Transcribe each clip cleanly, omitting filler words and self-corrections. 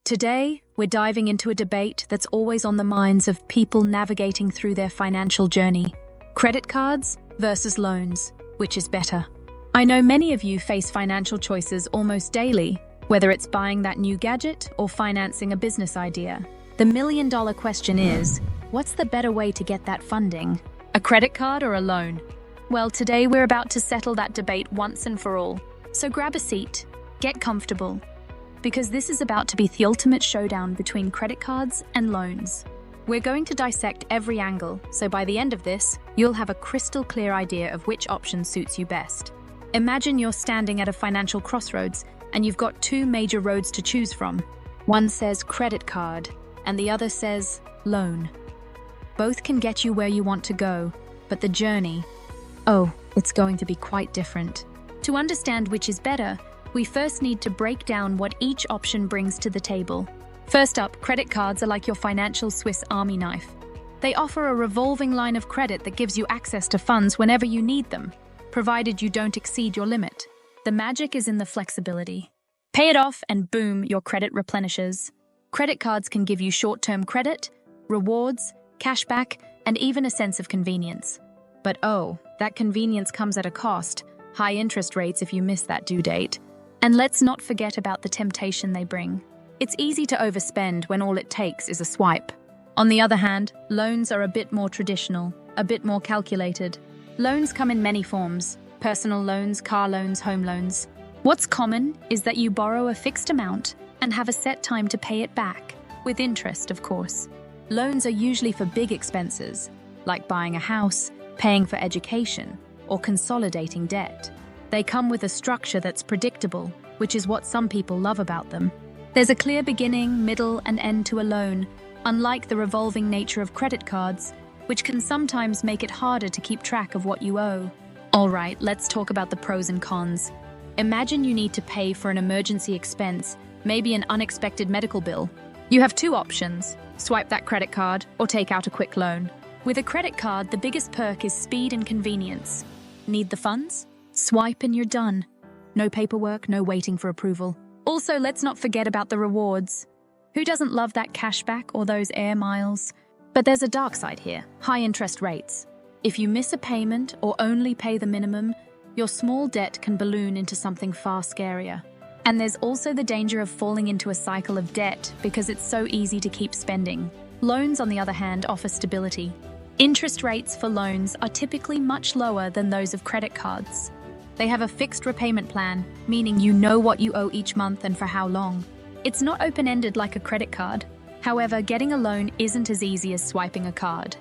Today, we're diving into a debate that's always on the minds of people navigating through their financial journey. Credit cards versus loans. Which is better? I know many of you face financial choices almost daily, whether it's buying that new gadget or financing a business idea. The million-dollar question is, what's the better way to get that funding? A credit card or a loan? Well, today we're about to settle that debate once and for all. So grab a seat, get comfortable, because this is about to be the ultimate showdown between credit cards and loans. We're going to dissect every angle, so by the end of this, you'll have a crystal clear idea of which option suits you best. Imagine you're standing at a financial crossroads and you've got two major roads to choose from. One says credit card and the other says loan. Both can get you where you want to go, but the journey, it's going to be quite different. To understand which is better, we first need to break down what each option brings to the table. First up, credit cards are like your financial Swiss Army knife. They offer a revolving line of credit that gives you access to funds whenever you need them, provided you don't exceed your limit. The magic is in the flexibility. Pay it off and boom, your credit replenishes. Credit cards can give you short-term credit, rewards, cashback, and even a sense of convenience. But that convenience comes at a cost, high interest rates if you miss that due date. And let's not forget about the temptation they bring. It's easy to overspend when all it takes is a swipe. On the other hand, loans are a bit more traditional, a bit more calculated. Loans come in many forms: personal loans, car loans, home loans. What's common is that you borrow a fixed amount and have a set time to pay it back, with interest, of course. Loans are usually for big expenses, like buying a house, paying for education, or consolidating debt. They come with a structure that's predictable, which is what some people love about them. There's a clear beginning, middle, and end to a loan, unlike the revolving nature of credit cards, which can sometimes make it harder to keep track of what you owe. All right, let's talk about the pros and cons. Imagine you need to pay for an emergency expense, maybe an unexpected medical bill. You have two options: swipe that credit card or take out a quick loan. With a credit card, the biggest perk is speed and convenience. Need the funds? Swipe and you're done. No paperwork, no waiting for approval. Also, let's not forget about the rewards. Who doesn't love that cashback or those air miles? But there's a dark side here: high interest rates. If you miss a payment or only pay the minimum, your small debt can balloon into something far scarier. And there's also the danger of falling into a cycle of debt because it's so easy to keep spending. Loans, on the other hand, offer stability. Interest rates for loans are typically much lower than those of credit cards. They have a fixed repayment plan, meaning you know what you owe each month and for how long. It's not open-ended like a credit card. However, getting a loan isn't as easy as swiping a card.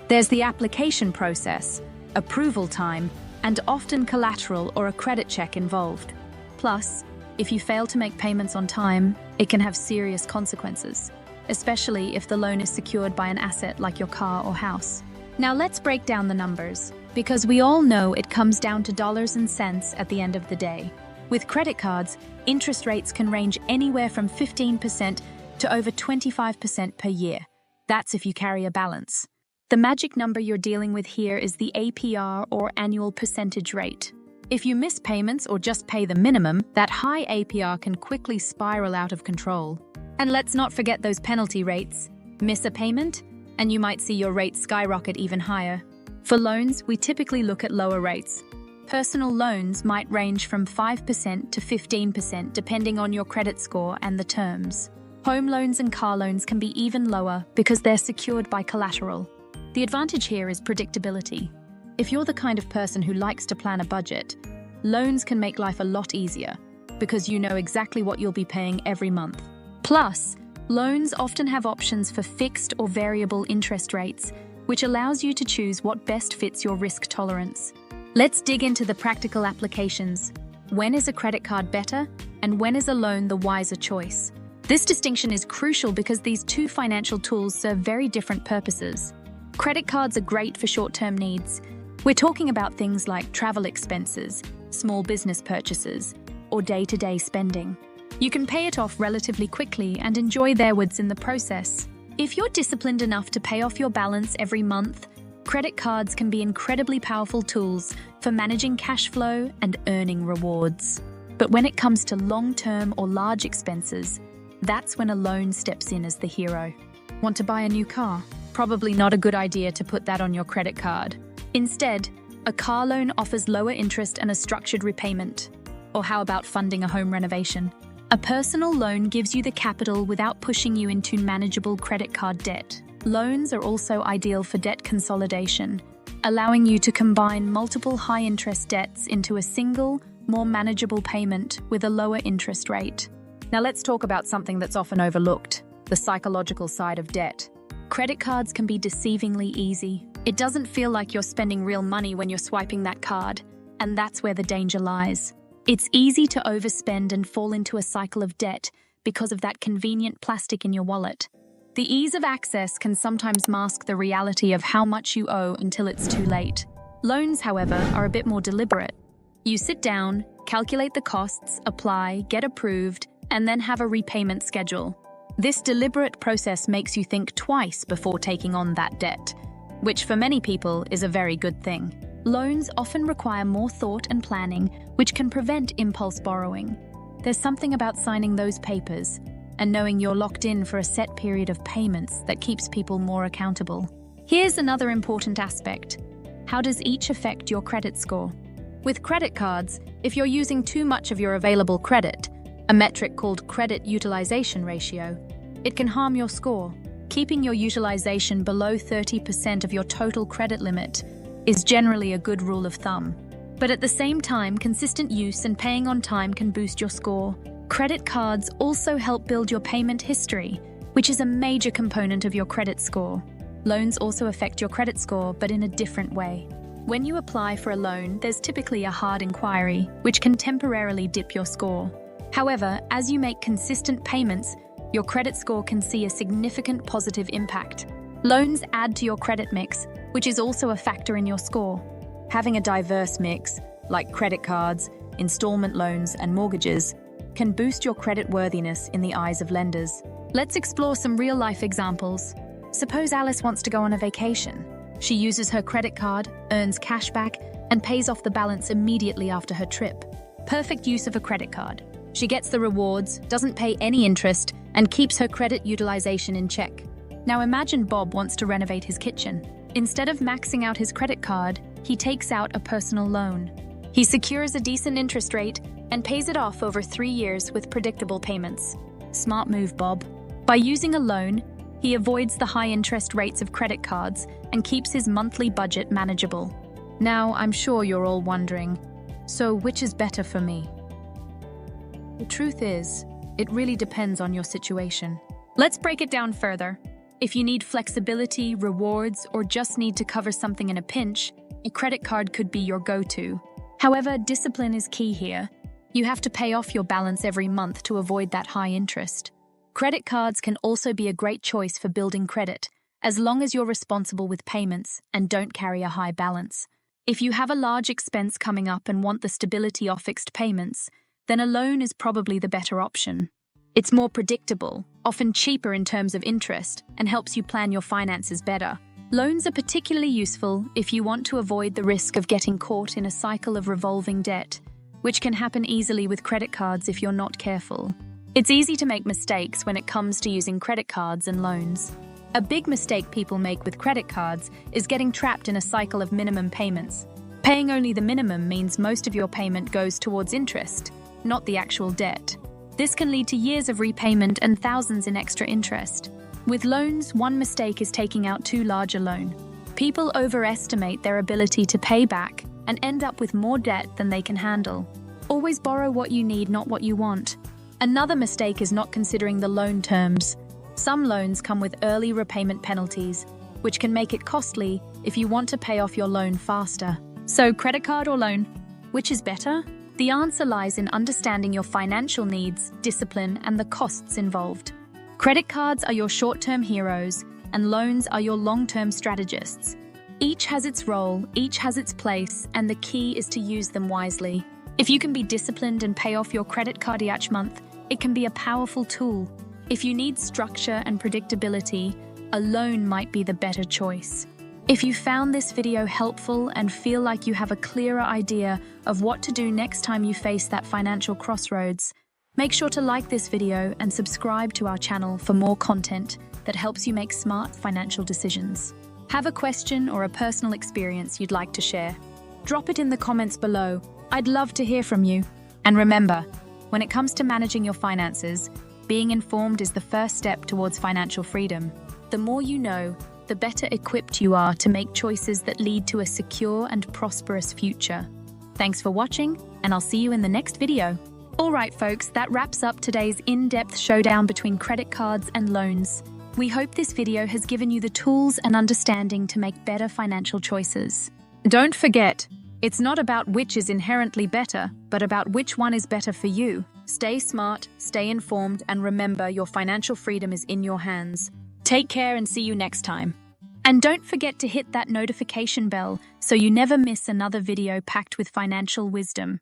There's the application process, approval time, and often collateral or a credit check involved. Plus, if you fail to make payments on time, it can have serious consequences, especially if the loan is secured by an asset like your car or house. Now let's break down the numbers, because we all know it comes down to dollars and cents at the end of the day. With credit cards, interest rates can range anywhere from 15% to over 25% per year. That's if you carry a balance. The magic number you're dealing with here is the APR, or annual percentage rate. If you miss payments or just pay the minimum, that high APR can quickly spiral out of control. And let's not forget those penalty rates. Miss a payment, and you might see your rate skyrocket even higher. For loans, we typically look at lower rates. Personal loans might range from 5% to 15% depending on your credit score and the terms. Home loans and car loans can be even lower because they're secured by collateral. The advantage here is predictability. If you're the kind of person who likes to plan a budget, loans can make life a lot easier because you know exactly what you'll be paying every month. Plus, loans often have options for fixed or variable interest rates, which allows you to choose what best fits your risk tolerance. Let's dig into the practical applications. When is a credit card better, and when is a loan the wiser choice? This distinction is crucial because these two financial tools serve very different purposes. Credit cards are great for short-term needs. We're talking about things like travel expenses, small business purchases, or day-to-day spending. You can pay it off relatively quickly and enjoy therewards in the process. If you're disciplined enough to pay off your balance every month, credit cards can be incredibly powerful tools for managing cash flow and earning rewards. But when it comes to long-term or large expenses, That's when a loan steps in as the hero. Want to buy a new car? Probably not a good idea to put that on your credit card. Instead, a car loan offers lower interest and a structured repayment. Or how about funding a home renovation? A personal loan gives you the capital without pushing you into manageable credit card debt. Loans are also ideal for debt consolidation, allowing you to combine multiple high-interest debts into a single, more manageable payment with a lower interest rate. Now let's talk about something that's often overlooked, the psychological side of debt. Credit cards can be deceivingly easy. It doesn't feel like you're spending real money when you're swiping that card, and that's where the danger lies. It's easy to overspend and fall into a cycle of debt because of that convenient plastic in your wallet. The ease of access can sometimes mask the reality of how much you owe until it's too late. Loans, however, are a bit more deliberate. You sit down, calculate the costs, apply, get approved, and then have a repayment schedule. This deliberate process makes you think twice before taking on that debt, which for many people is a very good thing. Loans often require more thought and planning, which can prevent impulse borrowing. There's something about signing those papers and knowing you're locked in for a set period of payments that keeps people more accountable. Here's another important aspect. How does each affect your credit score? With credit cards, if you're using too much of your available credit, a metric called credit utilization ratio, it can harm your score. Keeping your utilization below 30% of your total credit limit is generally a good rule of thumb. But at the same time, consistent use and paying on time can boost your score. Credit cards also help build your payment history, which is a major component of your credit score. Loans also affect your credit score, but in a different way. When you apply for a loan, there's typically a hard inquiry, which can temporarily dip your score. However, as you make consistent payments, your credit score can see a significant positive impact. Loans add to your credit mix, which is also a factor in your score. Having a diverse mix, like credit cards, installment loans, and mortgages, can boost your credit worthiness in the eyes of lenders. Let's explore some real-life examples. Suppose Alice wants to go on a vacation. She uses her credit card, earns cash back, and pays off the balance immediately after her trip. Perfect use of a credit card. She gets the rewards, doesn't pay any interest, and keeps her credit utilization in check. Now imagine Bob wants to renovate his kitchen. Instead of maxing out his credit card, he takes out a personal loan. He secures a decent interest rate and pays it off over 3 years with predictable payments. Smart move, Bob. By using a loan, he avoids the high interest rates of credit cards and keeps his monthly budget manageable. Now, I'm sure you're all wondering, so which is better for me? The truth is, it really depends on your situation. Let's break it down further. If you need flexibility, rewards, or just need to cover something in a pinch, a credit card could be your go-to. However, discipline is key here. You have to pay off your balance every month to avoid that high interest. Credit cards can also be a great choice for building credit, as long as you're responsible with payments and don't carry a high balance. If you have a large expense coming up and want the stability of fixed payments, then a loan is probably the better option. It's more predictable, often cheaper in terms of interest, and helps you plan your finances better. Loans are particularly useful if you want to avoid the risk of getting caught in a cycle of revolving debt, which can happen easily with credit cards if you're not careful. It's easy to make mistakes when it comes to using credit cards and loans. A big mistake people make with credit cards is getting trapped in a cycle of minimum payments. Paying only the minimum means most of your payment goes towards interest, not the actual debt. This can lead to years of repayment and thousands in extra interest. With loans, one mistake is taking out too large a loan. People overestimate their ability to pay back and end up with more debt than they can handle. Always borrow what you need, not what you want. Another mistake is not considering the loan terms. Some loans come with early repayment penalties, which can make it costly if you want to pay off your loan faster. So, credit card or loan? Which is better? The answer lies in understanding your financial needs, discipline, and the costs involved. Credit cards are your short-term heroes, and loans are your long-term strategists. Each has its role, each has its place, and the key is to use them wisely. If you can be disciplined and pay off your credit card each month, it can be a powerful tool. If you need structure and predictability, a loan might be the better choice. If you found this video helpful and feel like you have a clearer idea of what to do next time you face that financial crossroads, Make sure to like this video and subscribe to our channel for more content that helps you make smart financial decisions. Have a question or a personal experience you'd like to share? Drop it in the comments below. I'd love to hear from you. And remember, when it comes to managing your finances, being informed is the first step towards financial freedom. The more you know, the better equipped you are to make choices that lead to a secure and prosperous future. Thanks for watching, and I'll see you in the next video. All right, folks, that wraps up today's in-depth showdown between credit cards and loans. We hope this video has given you the tools and understanding to make better financial choices. Don't forget, it's not about which is inherently better, but about which one is better for you. Stay smart, stay informed, and remember, your financial freedom is in your hands. Take care and see you next time. And don't forget to hit that notification bell so you never miss another video packed with financial wisdom.